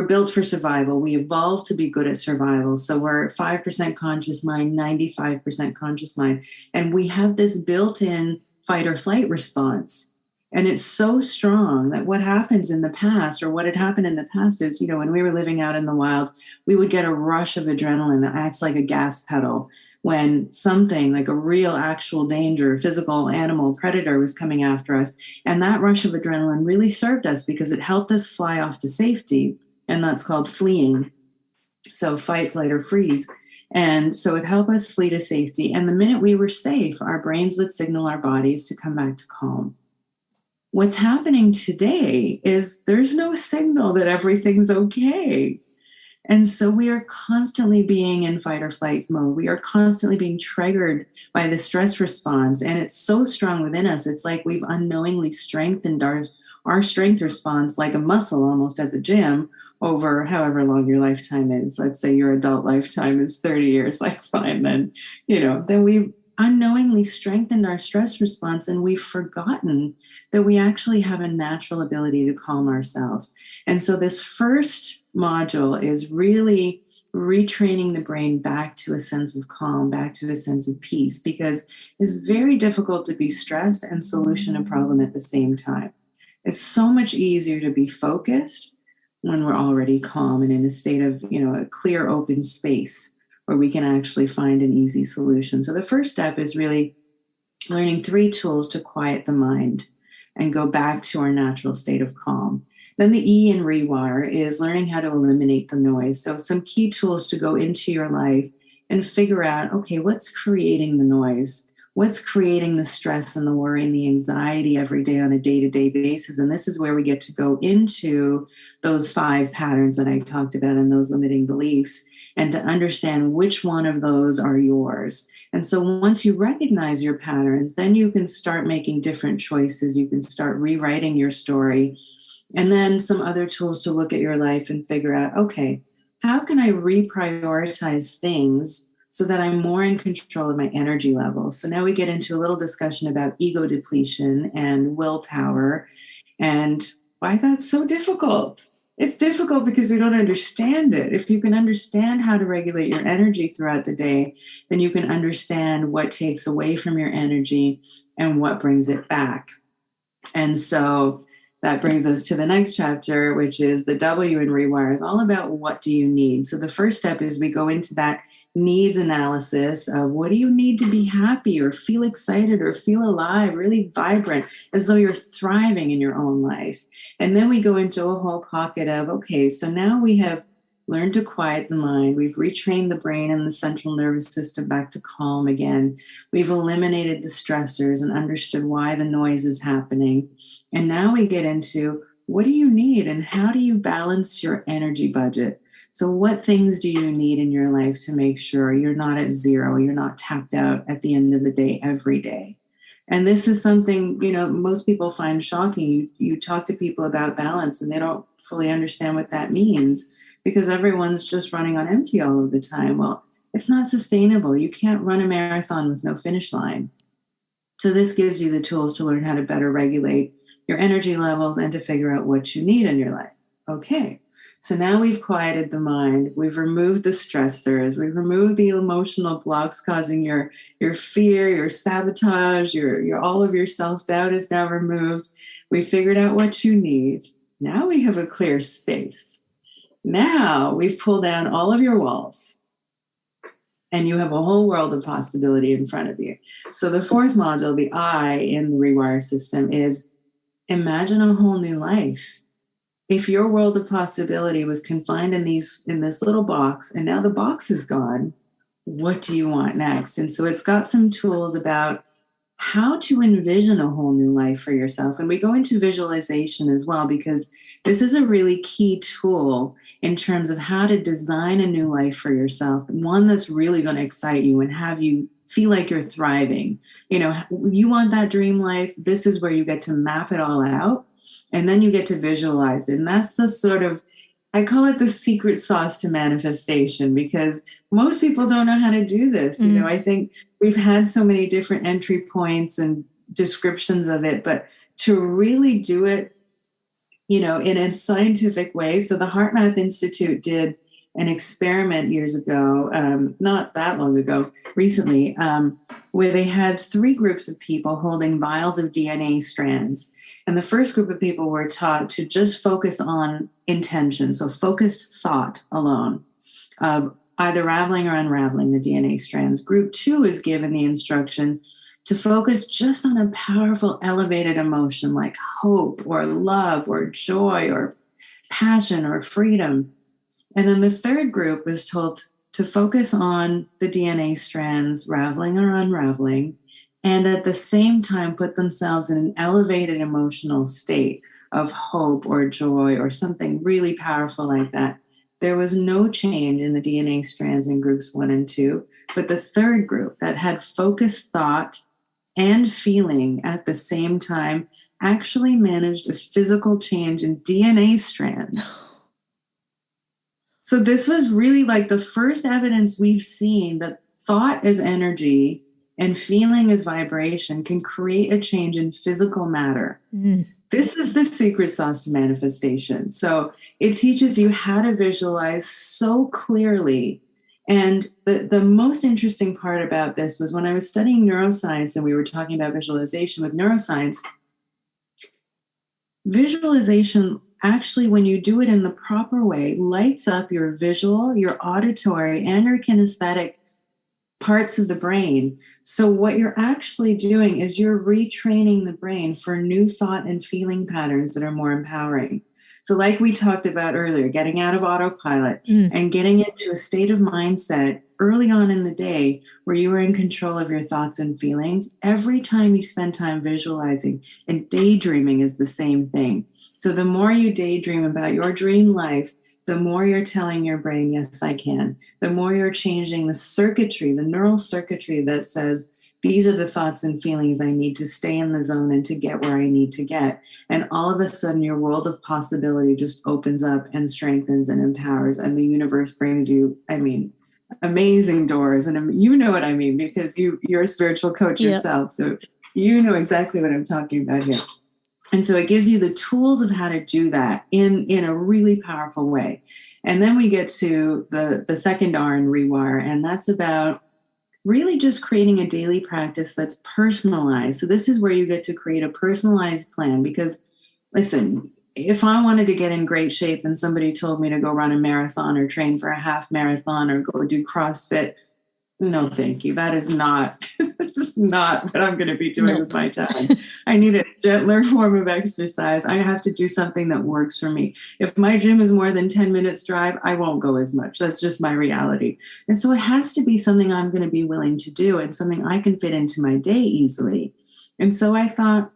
built for survival. We evolved to be good at survival. So we're 5% conscious mind, 95% conscious mind. And we have this built-in fight or flight response. And it's so strong that what happens in the past, or what had happened in the past is, when we were living out in the wild, we would get a rush of adrenaline that acts like a gas pedal when something like a real actual danger, physical animal, predator was coming after us. And that rush of adrenaline really served us because it helped us fly off to safety. And that's called fleeing. So fight, flight, or freeze. And so it helped us flee to safety. And the minute we were safe, our brains would signal our bodies to come back to calm. What's happening today is there's no signal that everything's okay. And so we are constantly being in fight or flight mode. We are constantly being triggered by the stress response. And it's so strong within us. It's like we've unknowingly strengthened our strength response like a muscle almost at the gym over however long your lifetime is. Let's say your adult lifetime is 30 years, like fine, then we've unknowingly strengthened our stress response, and we've forgotten that we actually have a natural ability to calm ourselves. And so this first module is really retraining the brain back to a sense of calm, back to a sense of peace, because it's very difficult to be stressed and solution a problem at the same time. It's so much easier to be focused when we're already calm and in a state of, a clear, open space where we can actually find an easy solution. So the first step is really learning 3 tools to quiet the mind and go back to our natural state of calm. Then the E in Rewire is learning how to eliminate the noise. So some key tools to go into your life and figure out, okay, what's creating the noise? What's creating the stress and the worry and the anxiety every day on a day-to-day basis? And this is where we get to go into those 5 patterns that I talked about and those limiting beliefs, and to understand which one of those are yours. And so once you recognize your patterns, then you can start making different choices. You can start rewriting your story. And then some other tools to look at your life and figure out, okay, how can I reprioritize things so that I'm more in control of my energy levels? So now we get into a little discussion about ego depletion and willpower and why that's so difficult. It's difficult because we don't understand it. If you can understand how to regulate your energy throughout the day, then you can understand what takes away from your energy and what brings it back. And so that brings us to the next chapter, which is the W in Rewire is all about what do you need. So the first step is we go into that needs analysis of what do you need to be happy or feel excited or feel alive, really vibrant, as though you're thriving in your own life. And then we go into a whole pocket of, okay, so now we have learned to quiet the mind. We've retrained the brain and the central nervous system back to calm again. We've eliminated the stressors and understood why the noise is happening. And now we get into what do you need and how do you balance your energy budget? So what things do you need in your life to make sure you're not at zero, you're not tapped out at the end of the day every day? And this is something, most people find shocking. You talk to people about balance and they don't fully understand what that means because everyone's just running on empty all of the time. Well, it's not sustainable. You can't run a marathon with no finish line. So this gives you the tools to learn how to better regulate your energy levels and to figure out what you need in your life. Okay. So now we've quieted the mind, we've removed the stressors, we've removed the emotional blocks causing your fear, your sabotage, your all of your self-doubt is now removed. We figured out what you need. Now we have a clear space. Now we've pulled down all of your walls and you have a whole world of possibility in front of you. So the fourth module, the I in the Rewire system, is imagine a whole new life. If your world of possibility was confined in this little box and now the box is gone, what do you want next? And so it's got some tools about how to envision a whole new life for yourself. And we go into visualization as well, because this is a really key tool in terms of how to design a new life for yourself, one that's really going to excite you and have you feel like you're thriving. You want that dream life. This is where you get to map it all out, and then you get to visualize it. And that's the sort of, I call it the secret sauce to manifestation, because most people don't know how to do this. I think we've had so many different entry points and descriptions of it, but to really do it, in a scientific way. So the HeartMath Institute did an experiment years ago, not that long ago, recently, where they had 3 groups of people holding vials of DNA strands. And the first group of people were taught to just focus on intention, so focused thought alone, of either raveling or unraveling the DNA strands. Group 2 is given the instruction to focus just on a powerful, elevated emotion like hope or love or joy or passion or freedom. And then the third group was told to focus on the DNA strands, raveling or unraveling, and at the same time put themselves in an elevated emotional state of hope or joy or something really powerful like that. There was no change in the DNA strands in groups 1 and 2, but the third group that had focused thought and feeling at the same time actually managed a physical change in DNA strands. So this was really like the first evidence we've seen that thought as energy and feeling as vibration can create a change in physical matter. This is the secret sauce to manifestation. So it teaches you how to visualize so clearly. And the most interesting part about this was when I was studying neuroscience and we were talking about visualization with neuroscience, visualization actually, when you do it in the proper way, lights up your visual, your auditory, and your kinesthetic parts of the brain. So what you're actually doing is you're retraining the brain for new thought and feeling patterns that are more empowering. So like we talked about earlier, getting out of autopilot and getting into a state of mindset early on in the day where you are in control of your thoughts and feelings. Every time you spend time visualizing, and daydreaming is the same thing. So the more you daydream about your dream life, the more you're telling your brain, yes, I can. The more you're changing the circuitry, the neural circuitry that says, these are the thoughts and feelings I need to stay in the zone and to get where I need to get. And all of a sudden, your world of possibility just opens up and strengthens and empowers. And the universe brings you, amazing doors. And you know what I mean, because you're a spiritual coach yourself. So you know exactly what I'm talking about here. And so it gives you the tools of how to do that in a really powerful way. And then we get to the second R in Rewire, and that's about really just creating a daily practice that's personalized. So this is where you get to create a personalized plan, because listen, if I wanted to get in great shape and somebody told me to go run a marathon or train for a half marathon or go do CrossFit, no, thank you. That is not, that's not what I'm going to be doing with my time. I need a gentler form of exercise. I have to do something that works for me. If my gym is more than 10 minutes drive, I won't go as much. That's just my reality. And so it has to be something I'm going to be willing to do and something I can fit into my day easily. And so I thought,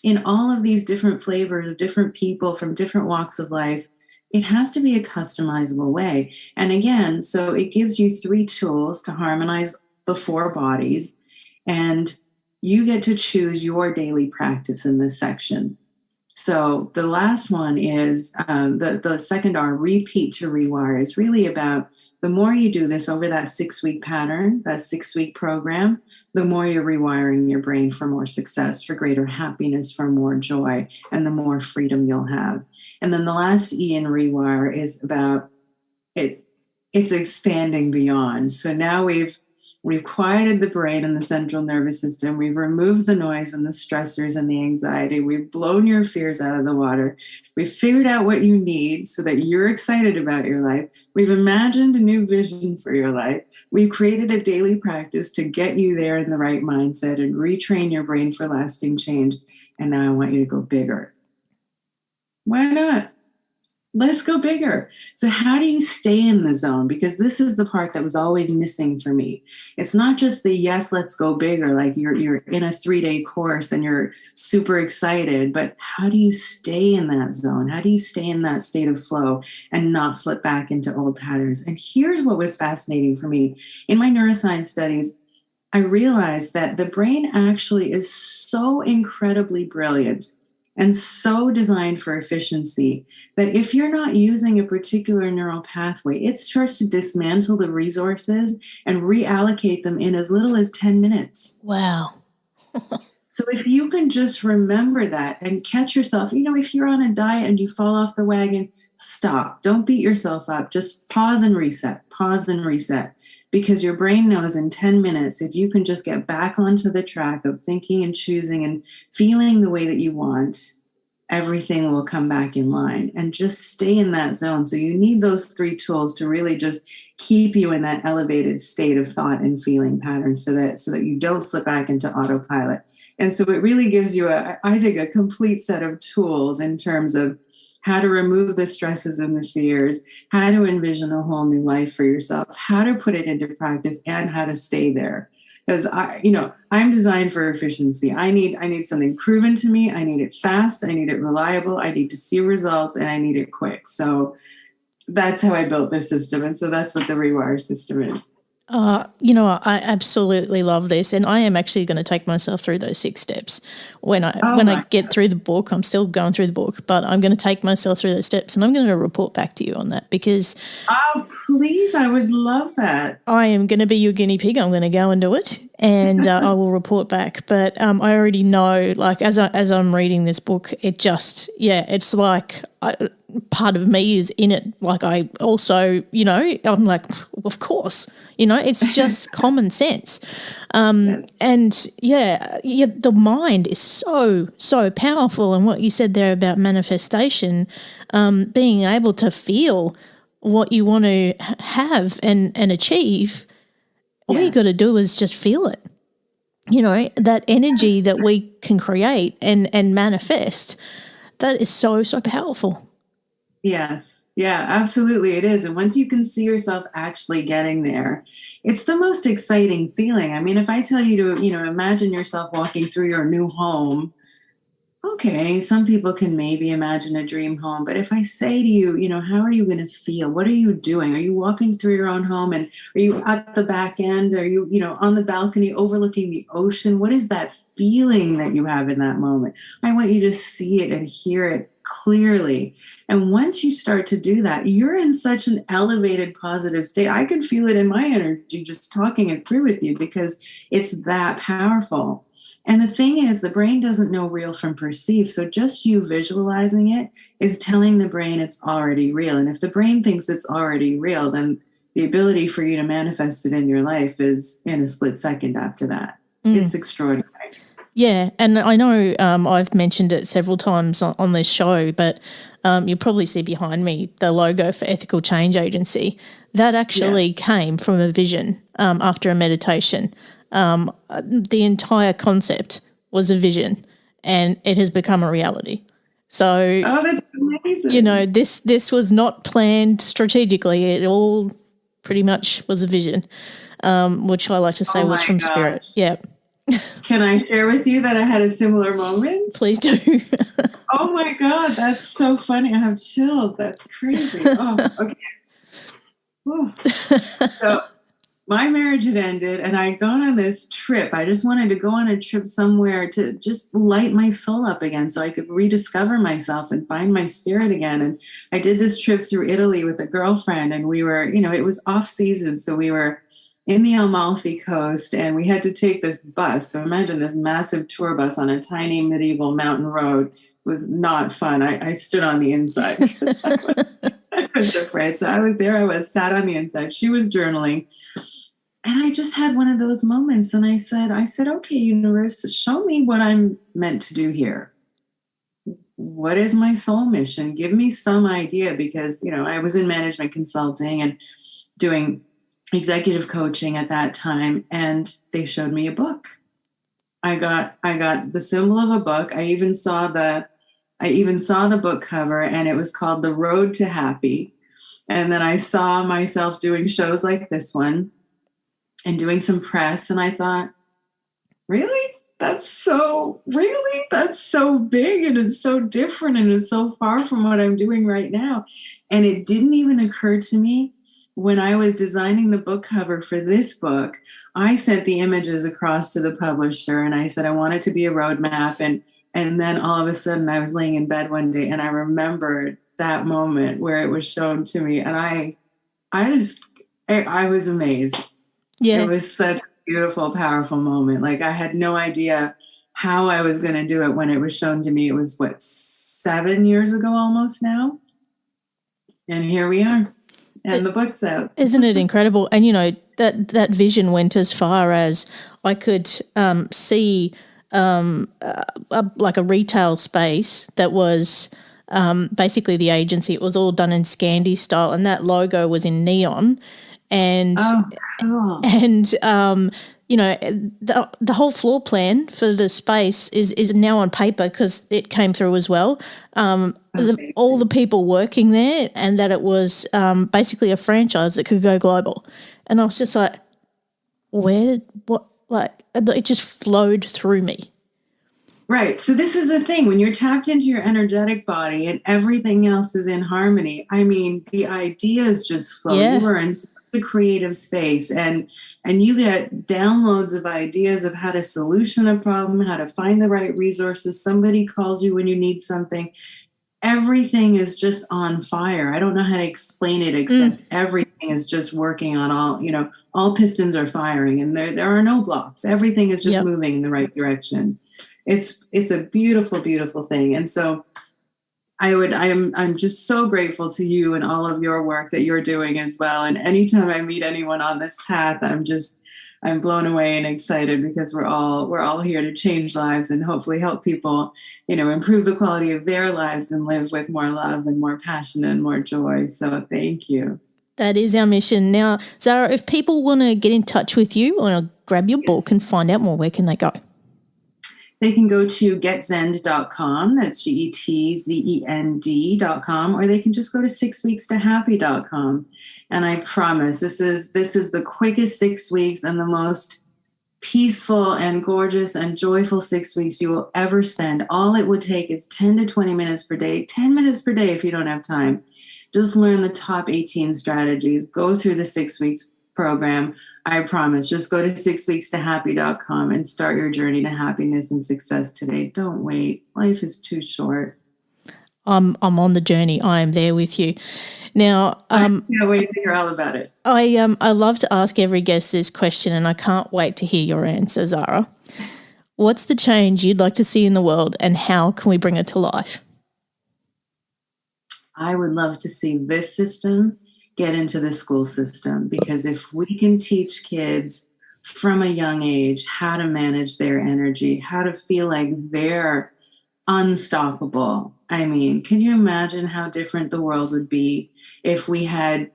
in all of these different flavors of different people from different walks of life, it has to be a customizable way. And again, so it gives you 3 tools to harmonize the 4 bodies, and you get to choose your daily practice in this section. So the last one is the second R, repeat to rewire, is really about the more you do this over that 6-week pattern, that 6-week program, the more you're rewiring your brain for more success, for greater happiness, for more joy, and the more freedom you'll have. And then the last E in Rewire is about it. It's expanding beyond. So now we've quieted the brain and the central nervous system. We've removed the noise and the stressors and the anxiety. We've blown your fears out of the water. We've figured out what you need so that you're excited about your life. We've imagined a new vision for your life. We've created a daily practice to get you there in the right mindset and retrain your brain for lasting change. And now I want you to go bigger. Why not? Let's go bigger. So how do you stay in the zone? Because this is the part that was always missing for me. It's not just the yes, let's go bigger, like you're in a 3-day course and you're super excited, but how do you stay in that zone? How do you stay in that state of flow and not slip back into old patterns? And here's what was fascinating for me. In my neuroscience studies, I realized that the brain actually is so incredibly brilliant and so designed for efficiency that if you're not using a particular neural pathway, it starts to dismantle the resources and reallocate them in as little as 10 minutes. Wow. So if you can just remember that and catch yourself, if you're on a diet and you fall off the wagon, stop. Don't beat yourself up. Just pause and reset, because your brain knows in 10 minutes, if you can just get back onto the track of thinking and choosing and feeling the way that you want, everything will come back in line, and just stay in that zone. So you need those 3 tools to really just keep you in that elevated state of thought and feeling pattern so that you don't slip back into autopilot. And so it really gives you I think, a complete set of tools in terms of how to remove the stresses and the fears, how to envision a whole new life for yourself, how to put it into practice, and how to stay there. Because I'm designed for efficiency. I need something proven to me. I need it fast. I need it reliable. I need to see results, and I need it quick. So that's how I built this system. And so that's what the Rewire system is. I absolutely love this, and I am actually going to take myself through those 6 steps when I get through the book. I'm still going through the book, but I'm going to take myself through those steps, and I'm going to report back to you on that, because please, I would love that. I am going to be your guinea pig. I'm going to go and do it, and I will report back. But I already know, like, as I'm reading this book, it's like part of me is in it. Like, I also, I'm like, of course, it's just common sense. And the mind is so powerful. And what you said there about manifestation, being able to feel what you want to have and achieve, all you got to do is just feel it. That energy that we can create and manifest, that is so powerful. Yes. Yeah, absolutely. It is. And once you can see yourself actually getting there, it's the most exciting feeling. I mean, if I tell you to, imagine yourself walking through your new home, okay, some people can maybe imagine a dream home. But if I say to you, how are you going to feel? What are you doing? Are you walking through your own home, and are you at the back end? Are you, on the balcony overlooking the ocean? What is that feeling that you have in that moment? I want you to see it and hear it clearly. And once you start to do that, you're in such an elevated, positive state. I can feel it in my energy just talking it through with you, because it's that powerful. And the thing is, the brain doesn't know real from perceived. So just you visualizing it is telling the brain it's already real. And if the brain thinks it's already real, then the ability for you to manifest it in your life is in a split second after that. It's extraordinary. Yeah, and I know I've mentioned it several times on this show, but you'll probably see behind me the logo for Ethical Change Agency. That actually came from a vision after a meditation. The entire concept was a vision, and it has become a reality. So, that's amazing. This was not planned strategically. It all pretty much was a vision, which I like to say was from spirit. Yeah. Can I share with you that I had a similar moment? Please do. Oh my God, that's so funny. I have chills. That's crazy. Oh, okay. So my marriage had ended, and I'd gone on this trip. I just wanted to go on a trip somewhere to just light my soul up again so I could rediscover myself and find my spirit again. And I did this trip through Italy with a girlfriend, and we were, it was off season. So we were in the Amalfi Coast, and we had to take this bus. So imagine this massive tour bus on a tiny medieval mountain road. It was not fun. I stood on the inside because I was afraid. So I was there. I was sat on the inside. She was journaling. And I just had one of those moments. And I said, okay, universe, show me what I'm meant to do here. What is my soul mission? Give me some idea, because, I was in management consulting and doing executive coaching at that time, and they showed me a book. I got the symbol of a book. I even saw the book cover, and it was called The Road to Happy. And then I saw myself doing shows like this one and doing some press, and I thought, really? That's so big, and it's so different, and it's so far from what I'm doing right now. And it didn't even occur to me when I was designing the book cover for this book, I sent the images across to the publisher and I said I want it to be a roadmap. And then all of a sudden I was laying in bed one day and I remembered that moment where it was shown to me. And I was amazed. Yeah. It was such a beautiful, powerful moment. Like, I had no idea how I was going to do it when it was shown to me. It was 7 years ago almost now. And here we are. And the book's out. Isn't it incredible? And, that vision went as far as I could see like a retail space that was basically the agency. It was all done in Scandi style, and that logo was in neon. And cool. And the whole floor plan for the space is now on paper because it came through as well. All the people working there, and that it was basically a franchise that could go global. And I was just like, it just flowed through me. Right. So this is the thing. When you're tapped into your energetic body and everything else is in harmony, I mean, the ideas just flow. Yeah. You are in such a creative space and you get downloads of ideas of how to solution a problem, how to find the right resources. Somebody calls you when you need something. Everything is just on fire. I don't know how to explain it except everything is just working on all pistons are firing and there are no blocks. Everything is just moving in the right direction. It's a beautiful, beautiful thing. And so I'm just so grateful to you and all of your work that you're doing as well. And anytime I meet anyone on this path, I'm blown away and excited because we're all here to change lives and hopefully help people, improve the quality of their lives and live with more love and more passion and more joy. So thank you. That is our mission. Now, Zahra, if people want to get in touch with you or grab your book and find out more, where can they go? They can go to getzend.com, that's GETZEND.com, or they can just go to 6weekstohappy.com. And I promise this is the quickest 6 weeks and the most peaceful and gorgeous and joyful 6 weeks you will ever spend. All it would take is 10 to 20 minutes per day, 10 minutes per day if you don't have time. Just learn the top 18 strategies, go through the 6 weeks program. I promise. Just go to 6weekstohappy.com and start your journey to happiness and success today. Don't wait. Life is too short. I'm on the journey. I am there with you. Now, I can't wait to hear all about it. I love to ask every guest this question, and I can't wait to hear your answer, Zahra. What's the change you'd like to see in the world, and how can we bring it to life? I would love to see this system get into the school system, because if we can teach kids from a young age how to manage their energy, how to feel like they're unstoppable. I mean, can you imagine how different the world would be if we had,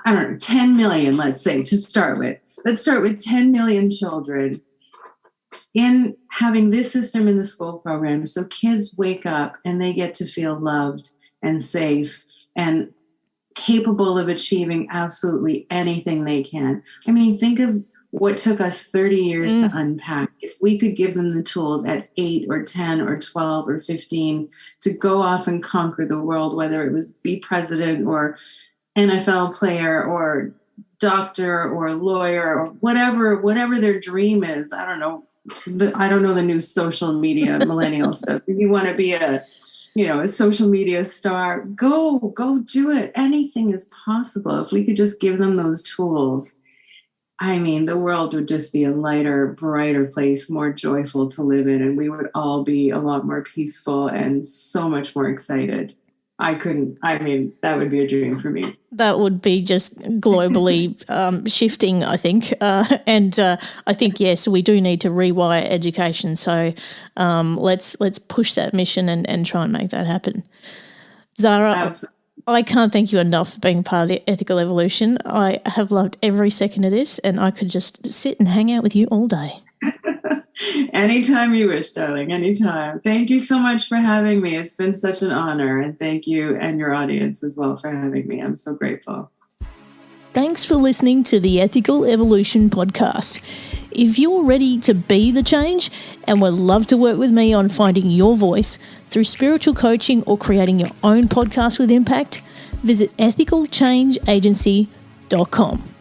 10 million, let's say, to start with. Let's start with 10 million children in having this system in the school program. So kids wake up and they get to feel loved and safe and capable of achieving absolutely anything they can. I mean, think of what took us 30 years to unpack. If we could give them the tools at 8 or 10 or 12 or 15 to go off and conquer the world, whether it was be president or NFL player or doctor or lawyer or whatever their dream is. I don't know the new social media millennial stuff. If you want to be a social media star, go do it. Anything is possible. If we could just give them those tools, I mean, the world would just be a lighter, brighter place, more joyful to live in, and we would all be a lot more peaceful and so much more excited. That would be a dream for me. That would be just globally shifting, I think. And I think, yes, we do need to rewire education. So let's push that mission and try and make that happen. Zahra, absolutely. I can't thank you enough for being part of the Ethical Evolution. I have loved every second of this, and I could just sit and hang out with you all day. Anytime you wish, darling, anytime. Thank you so much for having me. It's been such an honor, and thank you and your audience as well for having me. I'm so grateful. Thanks for listening to the Ethical Evolution podcast. If you're ready to be the change and would love to work with me on finding your voice through spiritual coaching or creating your own podcast with impact, visit ethicalchangeagency.com.